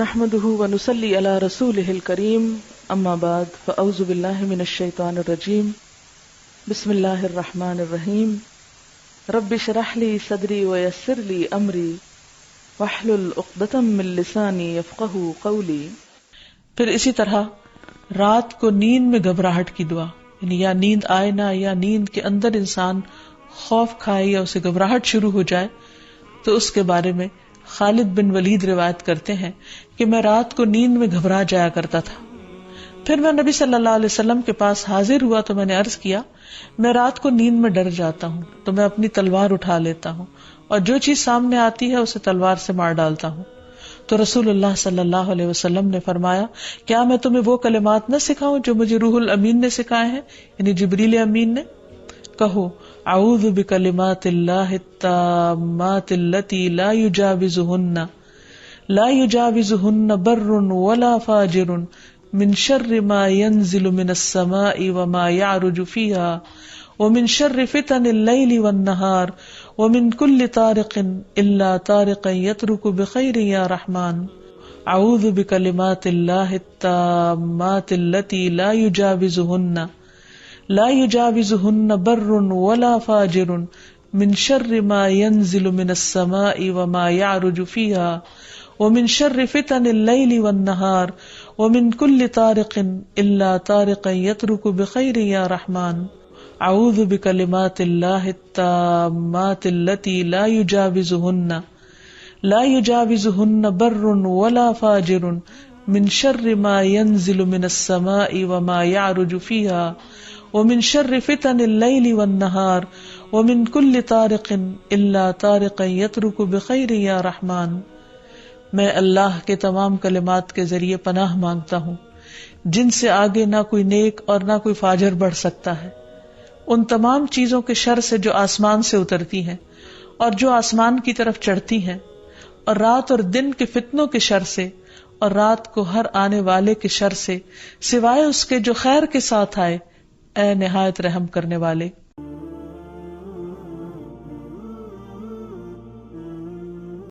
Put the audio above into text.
نحمده ونصلي على رسوله الكريم اما بعد فاعوذ بالله من الشيطان الرجيم بسم الله الرحمن الرحيم رب اشرح لي صدري ويسر لي امري واحلل عقدة من لساني يفقهوا قولي۔ پھر اسی طرح رات کو نیند میں گھبراہٹ کی دعا، یعنی یا نیند آئے نہ یا نیند کے اندر انسان خوف کھائے یا اسے گھبراہٹ شروع ہو جائے تو اس کے بارے میں خالد بن ولید روایت کرتے ہیں کہ میں رات کو نیند میں گھبرا جایا کرتا تھا۔ پھر میں نبی صلی اللہ علیہ وسلم کے پاس حاضر ہوا تو میں نے عرض کیا، میں رات کو نیند میں ڈر جاتا ہوں تو میں اپنی تلوار اٹھا لیتا ہوں اور جو چیز سامنے آتی ہے اسے تلوار سے مار ڈالتا ہوں۔ تو رسول اللہ صلی اللہ علیہ وسلم نے فرمایا، کیا میں تمہیں وہ کلمات نہ سکھاؤں جو مجھے روح الامین نے سکھائے ہیں، یعنی جبریل امین نے؟ کہو، اعوذ بکلمات اللہ التامات التی لا یجاوزہن بر ولا فاجر من شر ما ينزل من السماء وما يعرج فيها ومن شر فتن اللیل والنہار ومن كل طارق الا طارقا يترك بخير یا رحمن۔ اعوذ بکلمات اللہ التامات التی لا یجاوزہن بر ولا فاجر من شر ما ينزل من السماء وما يعرج فيها ومن شر فتن اللیل والنہار ومن كل طارق الا طارقا يترك بخير یا رحمن۔ اعوذ بکلمات اللہ التامات التی لا یجاوزہن بر ولا فاجر من شر ما ينزل من السماء وما يعرج فيها ومن شر فتن اللیل والنہار ومن كل طارق الا طارقا يترك بخير یا رحمن۔ میں اللہ کے تمام کلمات کے ذریعے پناہ مانگتا ہوں جن سے آگے نہ کوئی نیک اور نہ کوئی فاجر بڑھ سکتا ہے، ان تمام چیزوں کے شر سے جو آسمان سے اترتی ہیں اور جو آسمان کی طرف چڑھتی ہیں، اور رات اور دن کے فتنوں کے شر سے، اور رات کو ہر آنے والے کے شر سے، سوائے اس کے جو خیر کے ساتھ آئے، اے نہایت رحم کرنے والے۔